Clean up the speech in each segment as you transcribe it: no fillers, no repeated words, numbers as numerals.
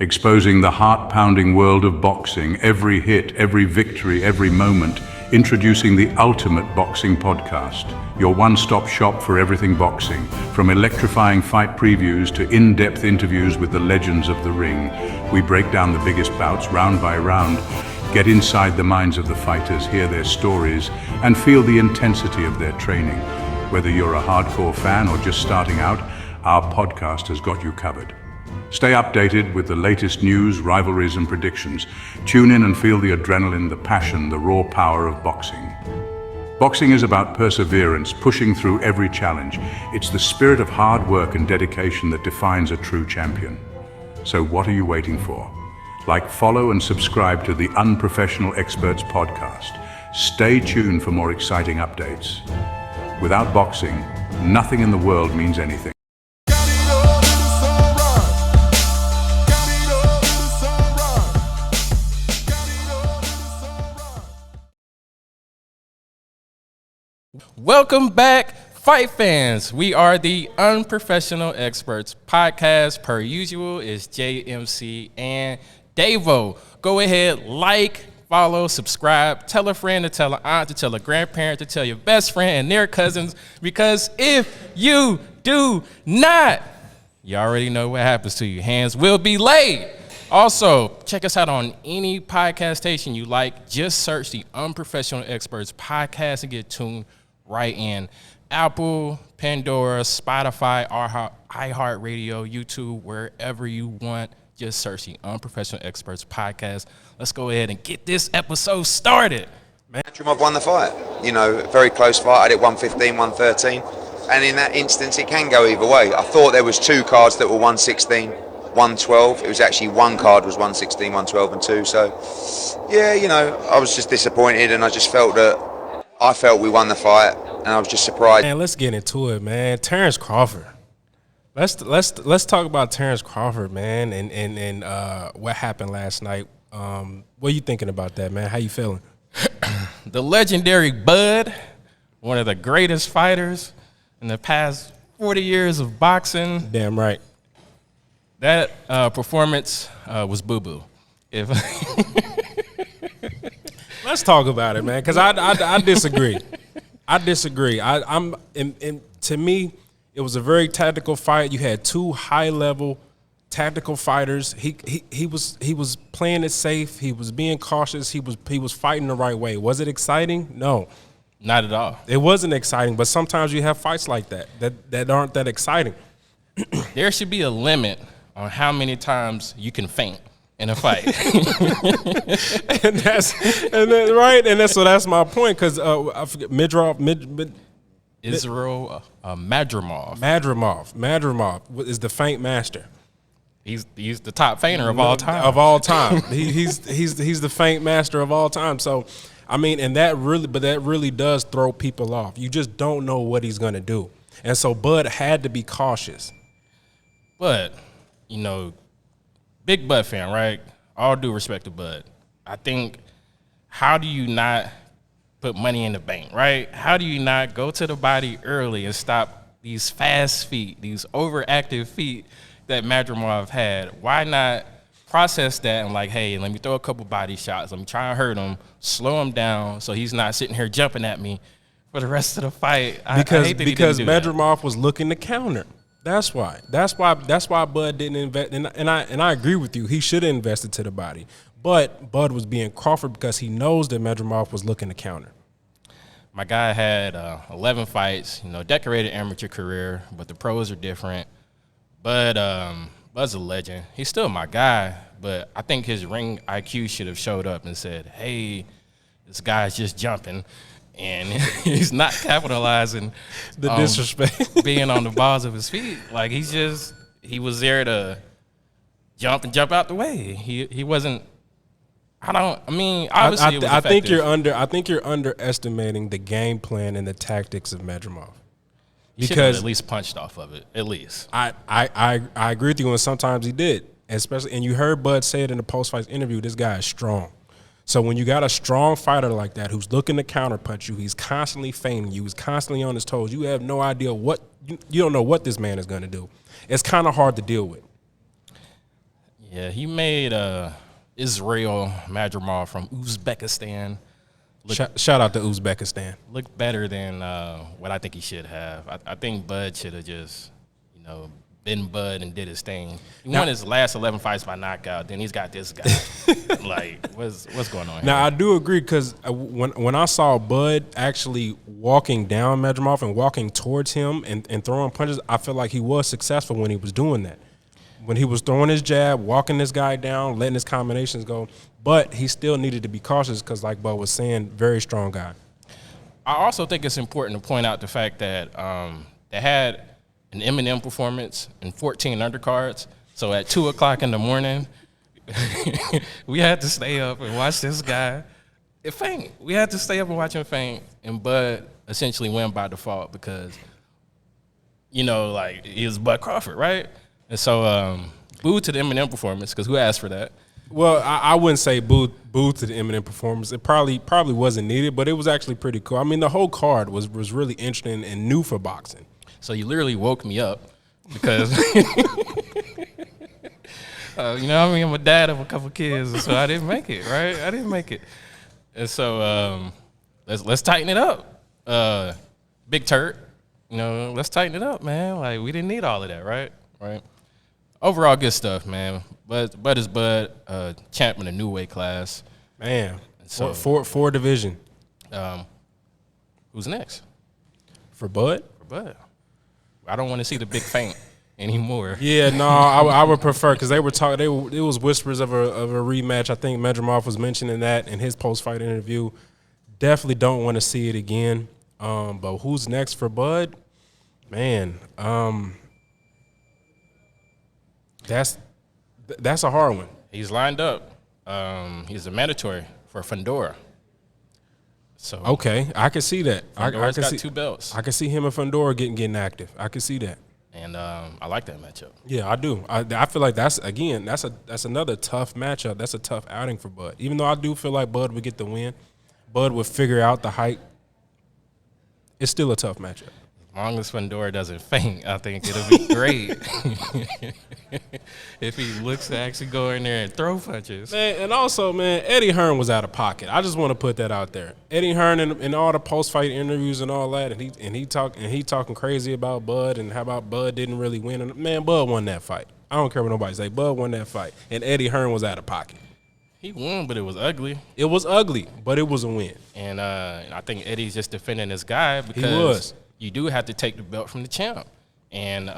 exposing the heart-pounding world of boxing, every hit, every victory, every moment, introducing the ultimate boxing podcast, your one-stop shop for everything boxing, from electrifying fight previews to in-depth interviews with the legends of the ring. We break down the biggest bouts round by round, get inside the minds of the fighters, hear their stories, and feel the intensity of their training. Whether you're a hardcore fan or just starting out, our podcast has got you covered. Stay updated with the latest news, rivalries, and predictions. Tune in and feel the adrenaline, the passion, the raw power of boxing. Boxing is about perseverance, pushing through every challenge. It's the spirit of hard work and dedication that defines a true champion. So what are you waiting for? Like, follow, and subscribe to the Unprofessional Experts podcast. Stay tuned for more exciting updates. Without boxing, nothing in the world means anything. Welcome back, fight fans. We are the Unprofessional Experts podcast. Per usual, is JMC and Davo. Go ahead, like, follow, subscribe, tell a friend to tell an aunt to tell a grandparent to tell your best friend and their cousins, because if you do not, you already know what happens to you. Hands will be laid. Also, check us out on any podcast station you like. Just search the Unprofessional Experts podcast and get tuned right in. Apple, Pandora, Spotify, iHeartRadio, YouTube, wherever you want. Just search the Unprofessional Experts podcast. Let's go ahead and get this episode started. Madrimov won the fight. You know, very close fight. I did 115, 113. And in that instance, it can go either way. I thought there was two cards that were 116, 112. It was actually one card was 116, 112 and 2. So, yeah, you know, I was just disappointed, and I just felt we won the fight, and I was just surprised. Man, let's get into it, man. Terrence Crawford. Let's talk about Terrence Crawford, man, and what happened last night. What are you thinking about that, man? How you feeling? The legendary Bud, one of the greatest fighters in the past 40 years of boxing. Damn right. That performance was boo-boo. Let's talk about it, man, because I disagree. I disagree. To me, it was a very tactical fight. You had two high-level tactical fighters. He was playing it safe. He was being cautious. He was fighting the right way. Was it exciting? No, not at all. It wasn't exciting. But sometimes you have fights like that aren't that exciting. There should be a limit on how many times you can faint in a fight. that's my point, because I forget Israil Madrimov. Madrimov is the feint master. He's the top feinter of all time. Of all time. he's the feint master of all time. So, I mean, and that really does throw people off. You just don't know what he's gonna do. And so Bud had to be cautious. But, you know, big Bud fan, right? All due respect to Bud. I think, how do you not put money in the bank, right? How do you not go to the body early and stop these fast feet, these overactive feet that Madrimov had? Why not process that and like, hey, let me throw a couple body shots. Let me try and hurt him, slow him down so he's not sitting here jumping at me for the rest of the fight. Because Madrimov was looking to counter. That's why Bud didn't invest, and I agree with you. He should have invested to the body, but Bud was being Crawford because he knows that Madrimov was looking to counter. My guy had 11 fights, you know, decorated amateur career, but the pros are different. But Bud's a legend. He's still my guy, but I think his ring IQ should have showed up and said, "Hey, this guy's just jumping." And he's not capitalizing the disrespect, being on the balls of his feet. Like, he was there to jump out the way. He wasn't. Obviously, it was effective. I think you're underestimating the game plan and the tactics of Madrimov. He should have at least punched off of it. At least. I agree with you, and sometimes he did, especially. And you heard Bud say it in the post-fight interview. This guy is strong. So when you got a strong fighter like that who's looking to counterpunch you, he's constantly feinting you, he's constantly on his toes. You have no idea you don't know what this man is going to do. It's kind of hard to deal with. Yeah, he made Israil Madrimov from Uzbekistan Shout out to Uzbekistan. look better than what I think he should have. I think Bud should have just, been Bud and did his thing. He won his last 11 fights by knockout. Then he's got this guy. Like, what's going on here? Now, I do agree because when I saw Bud actually walking down Madrimov and walking towards him and throwing punches, I feel like he was successful when he was doing that. When he was throwing his jab, walking this guy down, letting his combinations go. But he still needed to be cautious because, like Bud was saying, very strong guy. I also think it's important to point out the fact that they had an Eminem performance and 14 undercards. So at 2 o'clock in the morning, we had to stay up and watch this guy faint. We had to stay up and watch him faint, and Bud essentially win by default because, he was Bud Crawford, right? And so boo to the Eminem performance because who asked for that? Well, I wouldn't say boo to the Eminem performance. It probably wasn't needed, but it was actually pretty cool. I mean, the whole card was really interesting and new for boxing. So you literally woke me up because, I'm a dad of a couple kids, so I didn't make it, right? I didn't make it. And so let's tighten it up. Big Turk, let's tighten it up, man. Like, we didn't need all of that, right? Right. Overall, good stuff, man. Bud is Bud, champ in a new weight class. Man, So- four division. Who's next? For Bud? For Bud. I don't want to see the big feint anymore. Yeah, no, I would prefer because they were talking. It was whispers of a rematch. I think Madrimov was mentioning that in his post-fight interview. Definitely don't want to see it again. But who's next for Bud? Man, that's a hard one. He's lined up. He's a mandatory for Fundora. So Okay, I can see that. I Fundora's can got see 2 belts, I can see him and Fundora getting active. I can see that. and I like that matchup. Yeah, I do. I feel like that's another tough matchup. That's a tough outing for Bud. Even though I do feel like Bud would get the win, Bud would figure out the height. It's still a tough matchup. As long as Fundora doesn't faint, I think it'll be great. If he looks to actually go in there and throw punches. Man, and also, man, Eddie Hearn was out of pocket. I just want to put that out there. Eddie Hearn in all the post-fight interviews and all that, and he talking crazy about Bud and how about Bud didn't really win. And man, Bud won that fight. I don't care what nobody say. Bud won that fight, and Eddie Hearn was out of pocket. He won, but it was ugly. It was ugly, but it was a win. And I think Eddie's just defending his guy because was. You do have to take the belt from the champ. And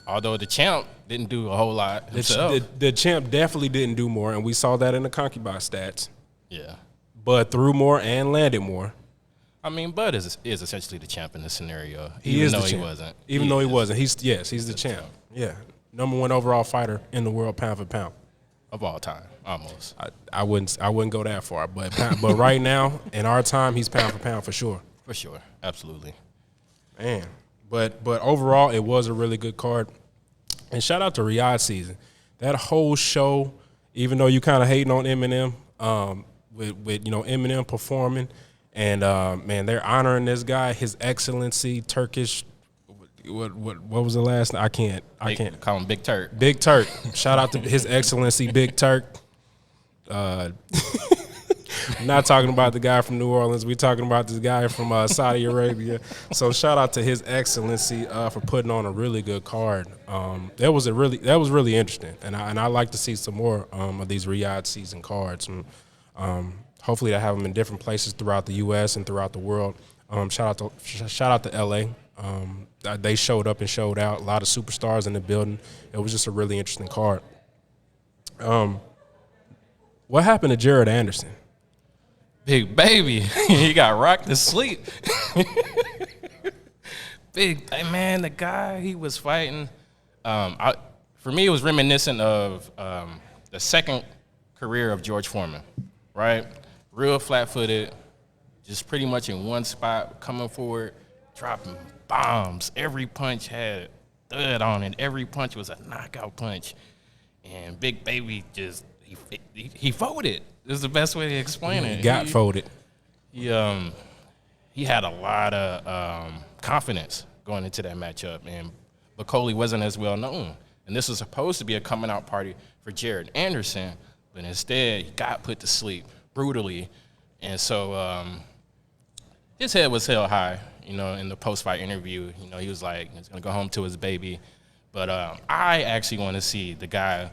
although the champ didn't do a whole lot himself. The champ definitely didn't do more, and we saw that in the concubine stats. Yeah. Bud threw more and landed more. I mean, Bud is essentially the champ in this scenario. He even though the he champ. wasn't. Even though he wasn't. He's the champ. Yeah. #1 overall fighter in the world pound for pound. Of all time, almost. I wouldn't go that far, but right now in our time he's pound for pound for sure. For sure. Absolutely. Man. But overall it was a really good card. And shout out to Riyadh season. That whole show, even though you kind of hating on Eminem, with Eminem performing, and man, they're honoring this guy, His Excellency Turkish. What was the last? I can't Call him Big Turk. Big Turk. Shout out to His Excellency Big Turk. Not talking about the guy from New Orleans. We're talking about this guy from Saudi Arabia. So shout out to His Excellency for putting on a really good card. That was really interesting, and I like to see some more of these Riyadh season cards. And, hopefully, they have them in different places throughout the U.S. and throughout the world. Shout out to L.A. They showed up and showed out. A lot of superstars in the building. It was just a really interesting card. What happened to Jared Anderson? Big baby. He got rocked to sleep. Man, the guy he was fighting, for me, it was reminiscent of the second career of George Foreman, right? Real flat-footed, just pretty much in one spot, coming forward, dropping bombs. Every punch had thud on it. Every punch was a knockout punch. And Big Baby just, he folded. This is the best way to explain it. He got folded. He had a lot of confidence going into that matchup, and Bacoli wasn't as well known. And this was supposed to be a coming out party for for Jared Anderson, but instead he got put to sleep brutally. And so his head was held high, in the post-fight interview. He was like, he's going to go home to his baby. But I actually want to see the guy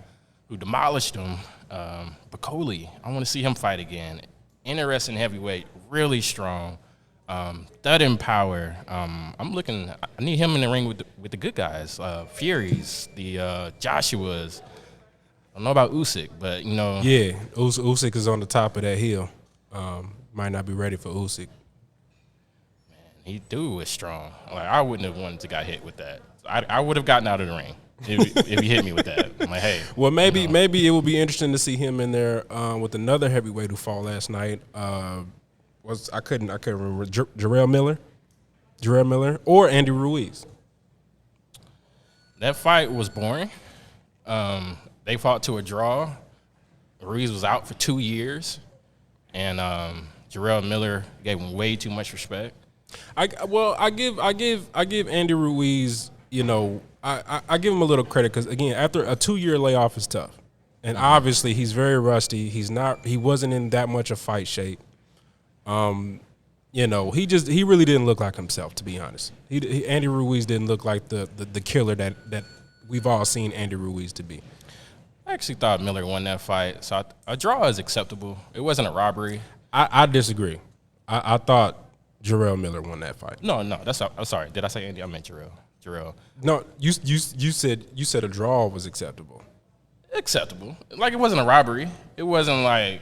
who demolished him, Bacoli. I want to see him fight again. Interesting heavyweight, really strong, thudding power. I need him in the ring with the good guys, Furies, the Joshuas. I don't know about Usyk, but, Yeah, Usyk is on the top of that hill. Might not be ready for Usyk. He was strong. Like, I wouldn't have wanted to got hit with that. I would have gotten out of the ring if he hit me with that. I'm like, hey. Well, maybe it would be interesting to see him in there with another heavyweight who fought last night. I couldn't remember Jarrell Miller or Andy Ruiz. That fight was boring. They fought to a draw. Ruiz was out for 2 years, and Jarrell Miller gave him way too much respect. I give Andy Ruiz, I give him a little credit because, again, after a 2-year layoff is tough, and obviously he's very rusty. He wasn't in that much of fight shape. He really didn't look like himself, to be honest. Andy Ruiz didn't look like the killer that we've all seen Andy Ruiz to be. I actually thought Miller won that fight, so a draw is acceptable. It wasn't a robbery. I disagree. I thought Jarrell Miller won that fight. No, I'm sorry. Did I say Andy? I meant Jarrell. No, you said a draw was acceptable. Acceptable. Like, it wasn't a robbery. It wasn't like,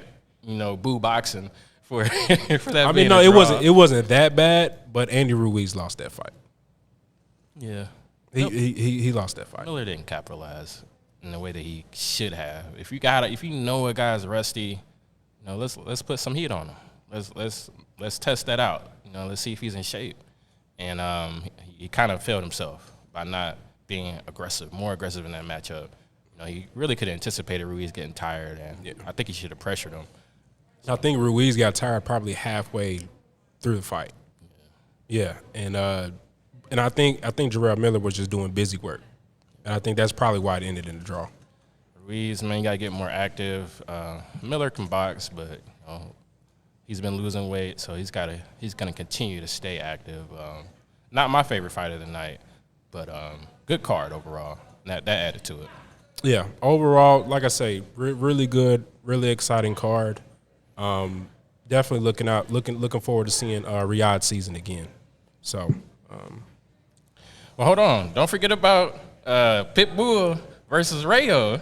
boo boxing for that. I mean, no, it wasn't that bad, but Andy Ruiz lost that fight. Yeah. He lost that fight. Miller didn't capitalize in the way that he should have. If you know a guy's rusty, let's put some heat on him. Let's test that out. Let's see if he's in shape. And he kind of failed himself by not being more aggressive in that matchup. He really could have anticipated Ruiz getting tired, and I think he should have pressured him. I think Ruiz got tired probably halfway through the fight. Yeah, and I think Jarrell Miller was just doing busy work, and I think that's probably why it ended in the draw. Ruiz, man, you gotta get more active. Miller can box, but he's been losing weight, so he's gonna continue to stay active. Not my favorite fight of the night, but good card overall. That added to it. Yeah, overall, like I say, really good, really exciting card. Definitely looking forward to seeing Riyadh season again. So, well, hold on. Don't forget about Pitbull versus Rayo,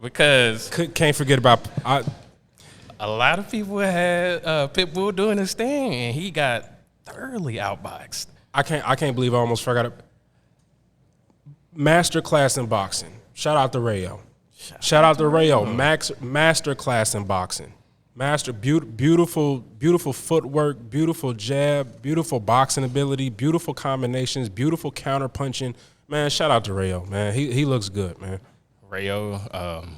because can't forget about a lot of people had Pitbull doing his thing, and he got thoroughly outboxed. I can't believe I almost forgot it. Master class in boxing. Shout out to Rayo. Shout out to Rayo. Master class in boxing. Beautiful footwork, beautiful jab, beautiful boxing ability, beautiful combinations, beautiful counter punching. Man, shout out to Rayo, man. He looks good, man. Rayo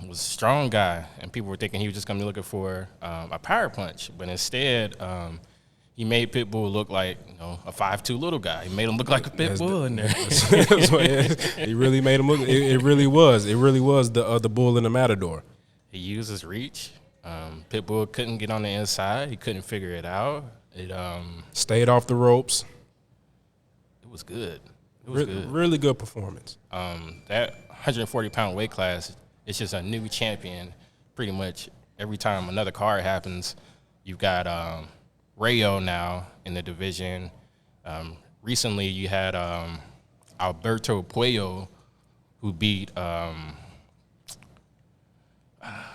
was a strong guy, and people were thinking he was just going to be looking for a power punch, but instead he made Pitbull look like a 5'2" little guy. He made him look like a Pitbull in there. He really made him look. It really was the bull in the matador. He used his reach. Pitbull couldn't get on the inside. He couldn't figure it out. It stayed off the ropes. It was good. It was good. Really good performance. That 140-pound weight class, it's just a new champion. Pretty much every time another card happens, you've got Rayo now in the division. Recently, you had Alberto Puello, who beat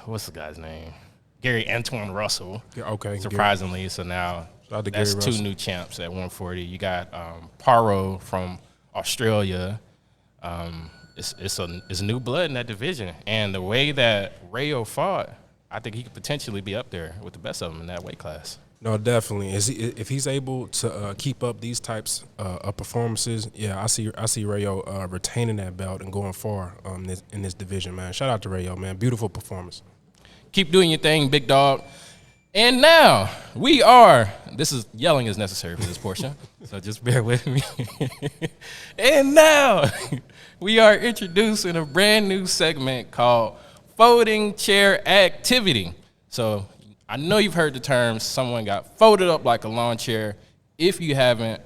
what's the guy's name? Gary Antoine Russell. Yeah, okay. Surprisingly, so now that's Gary two Russell. new champs at 140. You got Paro from Australia. It's new blood in that division, and the way that Rayo fought, I think he could potentially be up there with the best of them in that weight class. No, definitely. If he's able to keep up these types of performances, yeah, I see Rayo retaining that belt and going far in this division, man. Shout out to Rayo, man. Beautiful performance. Keep doing your thing, big dog. And now yelling is necessary for this portion, so just bear with me. And now we are introducing a brand new segment called folding chair activity. So I know you've heard the term, someone got folded up like a lawn chair. If you haven't,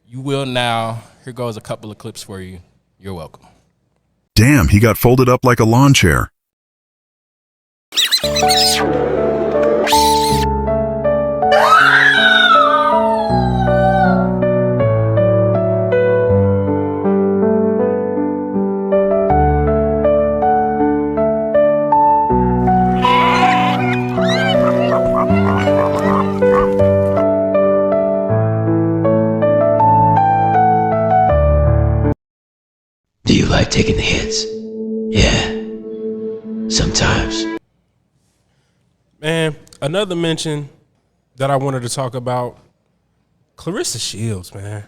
you will now. Here goes a couple of clips for you. You're welcome. Damn, he got folded up like a lawn chair. Do you like taking the hits? Yeah. Sometimes. Man, another mention that I wanted to talk about, Claressa Shields, man.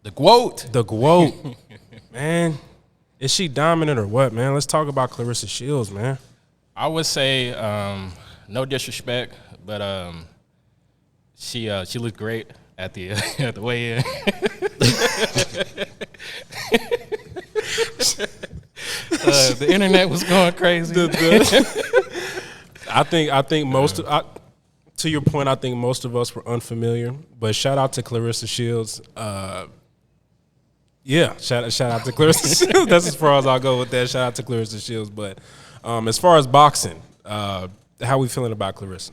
The quote. The GOAT. Man, is she dominant or what, man? Let's talk about Claressa Shields, man. I would say, no disrespect, but she looked great at the at the weigh-in. The internet was going crazy. I think most of, to your point, I think most of us were unfamiliar. But shout out to Claressa Shields. Yeah, shout out to Claressa Shields. That's as far as I'll go with that. Shout out to Claressa Shields. But as far as boxing, how we feeling about Claressa?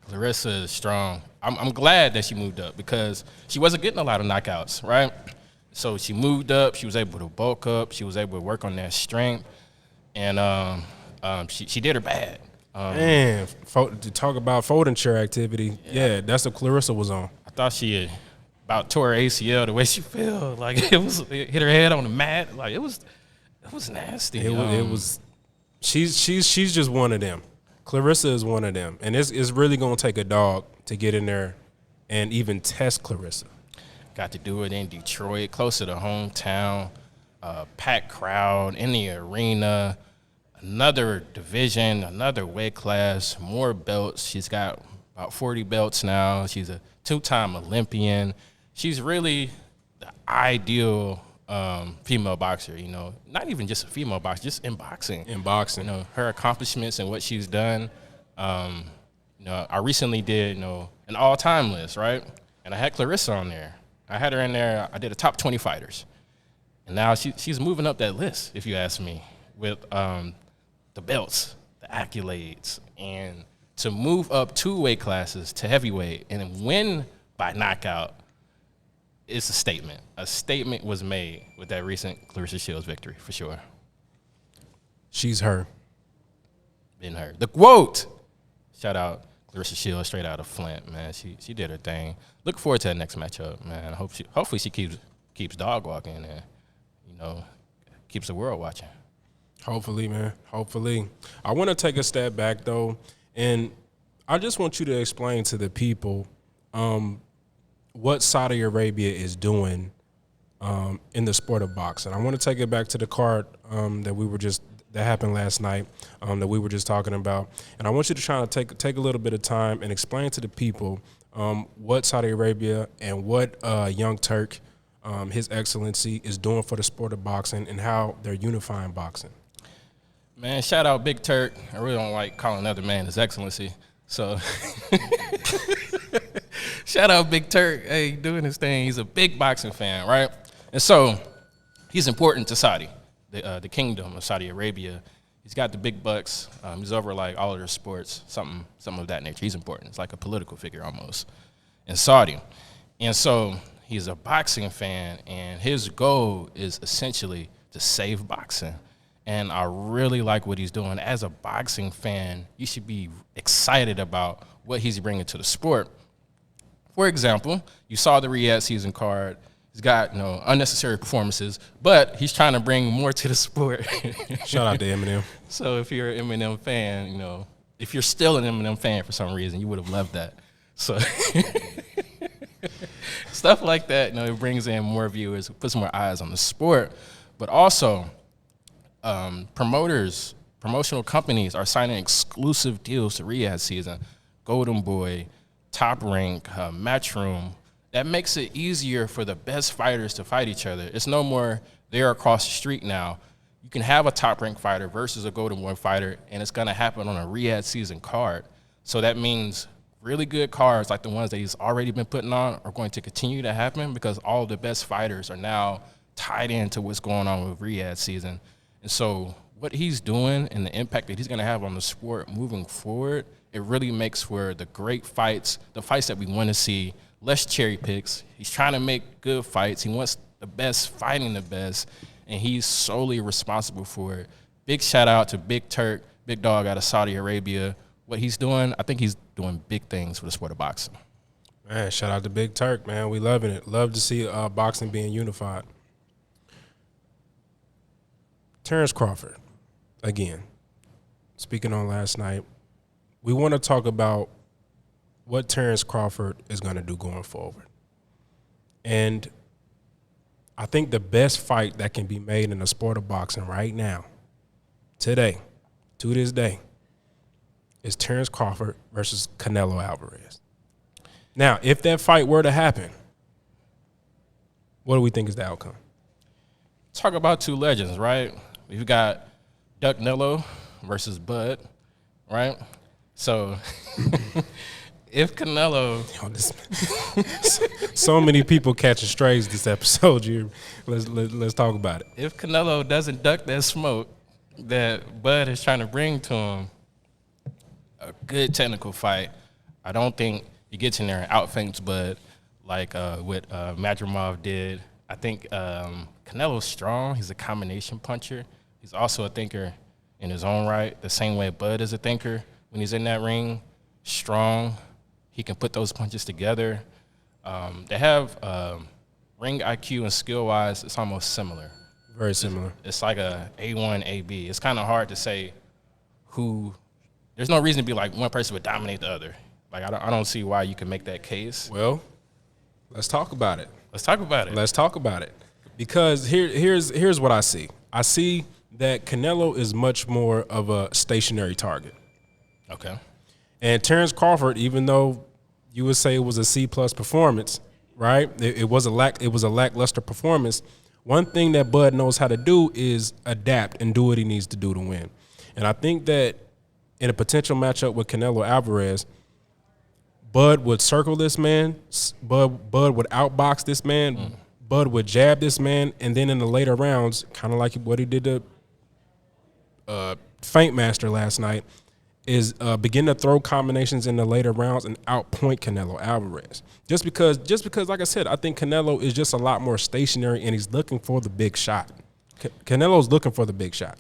Claressa is strong. I'm glad that she moved up because she wasn't getting a lot of knockouts, right? So she moved up. She was able to bulk up. She was able to work on that strength, and she did her bad. Man, to talk about folding chair activity, yeah, that's what Claressa was on. I thought she had about tore her ACL the way she felt. Like it hit her head on the mat. Like it was nasty. It was. She's just one of them. Claressa is one of them, and it's really gonna take a dog to get in there and even test Claressa. Got to do it in Detroit, close to the hometown, packed crowd in the arena. Another division, another weight class, more belts. She's got about 40 belts now. She's a two-time Olympian. She's really the ideal female boxer, you know. Not even just a female boxer, just in boxing. In boxing. You know, her accomplishments and what she's done. You know, I recently did, you know, an all-time list, right? And I had Claressa on there. I had her in there. I did a top 20 fighters. And now she's moving up that list, if you ask me, with the belts, the accolades, and to move up 2 weight classes to heavyweight and win by knockout is a statement. A statement was made with that recent Claressa Shields victory, for sure. She's her. Been her. The quote. Shout out Claressa Shields, straight out of Flint, man. She did her thing. Look forward to that next matchup, man. Hopefully she keeps dog walking and, you know, keeps the world watching. Hopefully, man. Hopefully. I want to take a step back, though, and I just want you to explain to the people what Saudi Arabia is doing in the sport of boxing. I want to take it back to the card that happened last night that we were just talking about, and I want you to try to take a little bit of time and explain to the people what Saudi Arabia and what Young Turk, His Excellency, is doing for the sport of boxing and how they're unifying boxing. Man, shout out Big Turk. I really don't like calling another man His Excellency. So shout out Big Turk. Hey, doing his thing. He's a big boxing fan, right? And so he's important to Saudi, the kingdom of Saudi Arabia. He's got the big bucks. He's over like all of their sports, something of that nature. He's important. It's like a political figure almost in Saudi. And so he's a boxing fan, and his goal is essentially to save boxing. And I really like what he's doing. As a boxing fan, you should be excited about what he's bringing to the sport. For example, you saw the Riyadh season card. He's got, you know, unnecessary performances, but he's trying to bring more to the sport. Shout out to Eminem. So if you're an Eminem fan, you know, if you're still an Eminem fan for some reason, you would have loved that. So stuff like that, you know, it brings in more viewers, puts more eyes on the sport, but also promotional companies are signing exclusive deals to Riyadh season. Golden Boy, Top Rank, Matchroom. That makes it easier for the best fighters to fight each other. It's no more they're across the street now. you can have a top-ranked fighter versus a Golden Boy fighter, and it's going to happen on a Riyadh season card. So that means really good cards like the ones that he's already been putting on are going to continue to happen because all the best fighters are now tied into what's going on with Riyadh season. And so what he's doing and the impact that he's going to have on the sport moving forward, it really makes for the great fights, the fights that we want to see, less cherry picks. He's trying to make good fights. He wants the best fighting the best, and he's solely responsible for it. Big shout out to Big Turk, big dog out of Saudi Arabia. What he's doing, I think he's doing big things for the sport of boxing. Man, shout out to Big Turk, man. We loving it. Love to see boxing being unified. Terrence Crawford, again, speaking on last night, we want to talk about what Terrence Crawford is going to do going forward. And I think the best fight that can be made in the sport of boxing right now, today, to this day, is Terrence Crawford versus Canelo Alvarez. Now, if that fight were to happen, what do we think is the outcome? Talk about two legends, right? We've got Duck Nello versus Bud, right? So if Canelo, so many people catching strays this episode. Let's talk about it. If Canelo doesn't duck that smoke that Bud is trying to bring to him, a good technical fight, I don't think he gets in there and outfeints Bud like what Madrimov did. I think Canelo's strong. He's a combination puncher. He's also a thinker in his own right, the same way Bud is a thinker. When he's in that ring, strong, he can put those punches together. They have ring IQ and skill-wise, it's almost similar. Very similar. It's like a A1, AB. It's kind of hard to say who – there's no reason to be like one person would dominate the other. Like, I don't see why you can make that case. Well, let's talk about it. Let's talk about it. Let's talk about it. Because here's what I see. I see that Canelo is much more of a stationary target. Okay. And Terrence Crawford, even though you would say it was a C+ performance, right? It was a lackluster performance. One thing that Bud knows how to do is adapt and do what he needs to do to win. And I think that in a potential matchup with Canelo Alvarez, Bud would circle this man. Bud would outbox this man. Bud would jab this man, and then in the later rounds, kind of like what he did to Feint Master last night, is begin to throw combinations in the later rounds and outpoint Canelo Alvarez. Just because, like I said, I think Canelo is just a lot more stationary, and he's looking for the big shot. Canelo's looking for the big shot.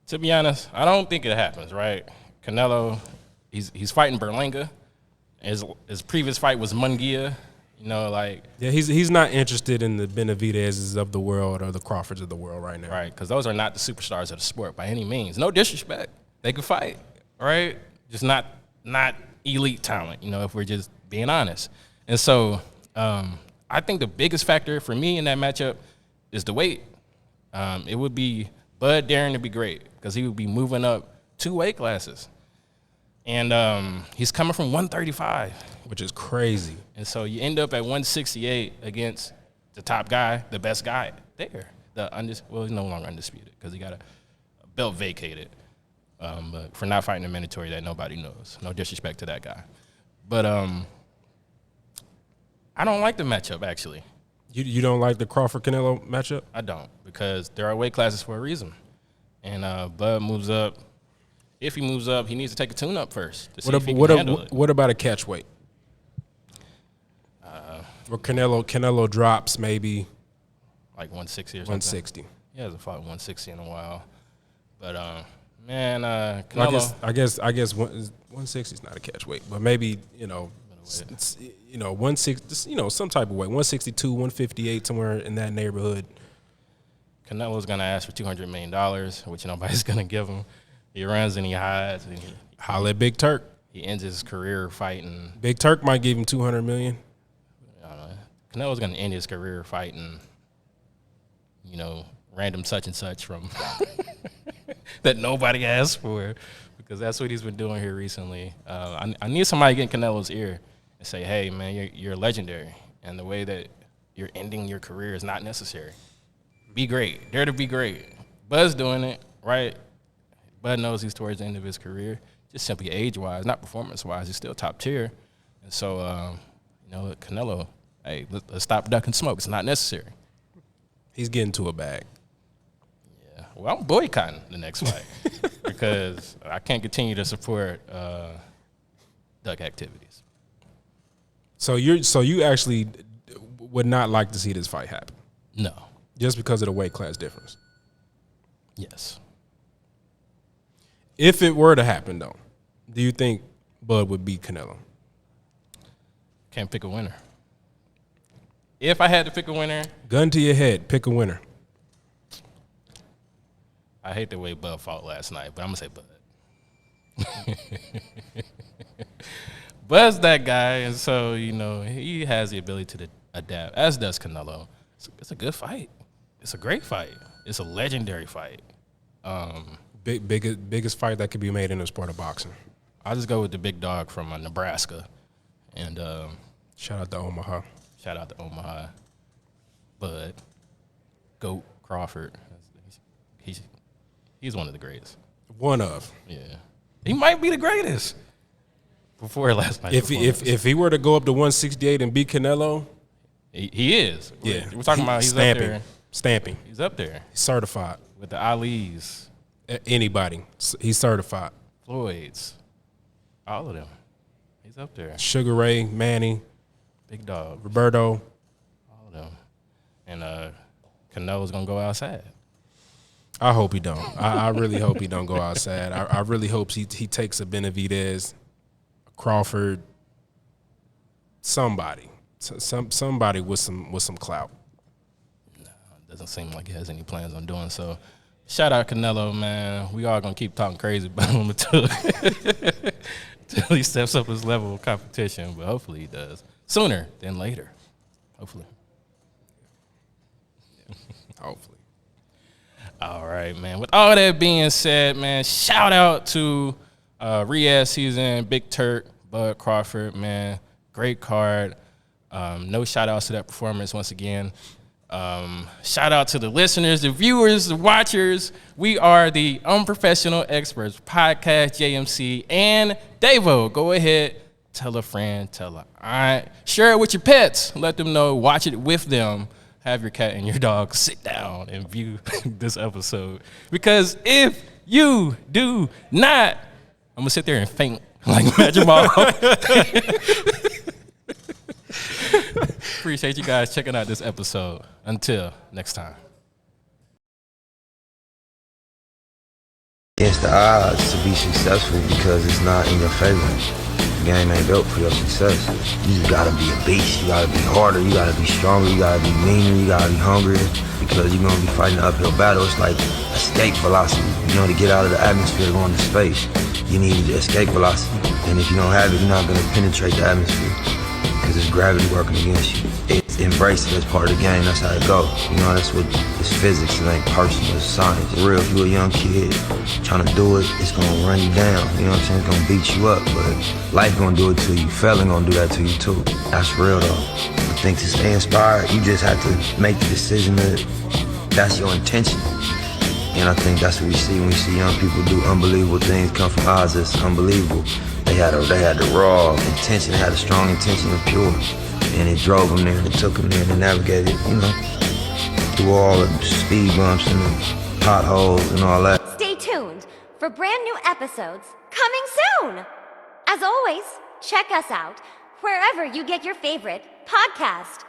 To be honest, I don't think it happens, right? Canelo, he's fighting Berlanga. His previous fight was Munguia. You know, like he's not interested in the Benavidez's of the world or the Crawfords of the world right now. Right, because those are not the superstars of the sport by any means. No disrespect, they could fight, right? Just not elite talent. You know, if we're just being honest. And so, I think the biggest factor for me in that matchup is the weight. It would be Bud daring to be great because he would be moving up 2 weight classes. And he's coming from 135. Which is crazy. And so you end up at 168 against the top guy, the best guy there. He's no longer undisputed because he got a belt vacated but for not fighting a mandatory that nobody knows. No disrespect to that guy. But I don't like the matchup, actually. You don't like the Crawford-Canelo matchup? I don't, because there are weight classes for a reason. And Bud moves up. If he moves up, he needs to take a tune-up first to see if he can handle it. What about a catch weight? Where Canelo drops maybe like 160 or something. 160. He hasn't fought 160 in a while. But Canelo. Well, I guess 160 is not a catch weight, but maybe 160, some type of weight, 162, 158, somewhere in that neighborhood. Canelo's gonna ask for $200 million, which nobody's gonna give him. He runs and he hides. And Holla at Big Turk. He ends his career fighting. Big Turk might give him $200 million. Canelo's going to end his career fighting, random such and such from that nobody asked for, because that's what he's been doing here recently. I need somebody to get in Canelo's ear and say, hey, man, you're legendary, and the way that you're ending your career is not necessary. Be great. Dare to be great. Bud's doing it, right? Bud knows he's towards the end of his career, just simply age-wise, not performance-wise. He's still top tier. And so, Canelo, hey, let's stop ducking smoke. It's not necessary. He's getting to a bag. Yeah. Well, I'm boycotting the next fight because I can't continue to support duck activities. So you actually would not like to see this fight happen? No. Just because of the weight class difference? Yes. If it were to happen, though, do you think Bud would beat Canelo? Can't pick a winner. If I had to pick a winner, gun to your head, pick a winner. I hate the way Bud fought last night, but I'm going to say Bud. Bud's that guy, and so, he has the ability to adapt, as does Canelo. It's a good fight. It's a great fight. It's a legendary fight. Biggest fight that could be made in the sport of boxing. I'll just go with the big dog from Nebraska. And shout out to Omaha. Shout out to Omaha. Bud. GOAT Crawford. He's one of the greatest. One of. Yeah. He might be the greatest. Before last night. If he were to go up to 168 and beat Canelo, he is. Yeah. We're talking about he's stamping, up there. Stamping. He's up there. He's certified. With the Ali's. Anybody. He's certified. Floyd's. All of them. He's up there. Sugar Ray, Manny. Big dog. Roberto. All of them. And Canelo's going to go outside. I hope he don't. I really hope he don't go outside. I really hope he takes a Benavidez, a Crawford, somebody with some clout. No, it doesn't seem like he has any plans on doing so. Shout out Canelo, man. We all gonna keep talking crazy about him until he steps up his level of competition, but hopefully he does sooner than later. Hopefully. Hopefully. All right, man. With all that being said, man, shout out to Riyadh season, Big Turk, Bud Crawford, man. Great card. No shout outs to that performance once again. Shout out to the listeners, the viewers, the watchers. We are the Unprofessional Experts Podcast, JMC, and Davo. Go ahead, tell a friend, tell a aunt. Share it with your pets. Let them know. Watch it with them. Have your cat and your dog sit down and view this episode. Because if you do not, I'm going to sit there and faint like Madrimov. Appreciate you guys checking out this episode. Until next time. Against the odds to be successful because it's not in your favor. The game ain't built for your success. You just gotta be a beast. You gotta be harder. You gotta be stronger. You gotta be meaner. You gotta be hungrier because you're gonna be fighting an uphill battle. It's like escape velocity. To get out of the atmosphere to go into space, you need escape velocity. And if you don't have it, you're not gonna penetrate the atmosphere because it's gravity working against you. It's embraced it as part of the game. That's how it goes. That's what it's physics. It ain't personal. It's science. For real, if you're a young kid trying to do it, it's gonna run you down. It's gonna beat you up. But life gonna do it to you. Failing gonna do that to you too. That's real though. I think to stay inspired, you just have to make the decision that that's your intention. And I think that's what we see when we see young people do unbelievable things come from odds that's unbelievable. They had the raw intention, they had a strong intention and pure. And it drove them there and it took them there and they navigated, through all the speed bumps and the potholes and all that. Stay tuned for brand new episodes coming soon. As always, check us out wherever you get your favorite podcast.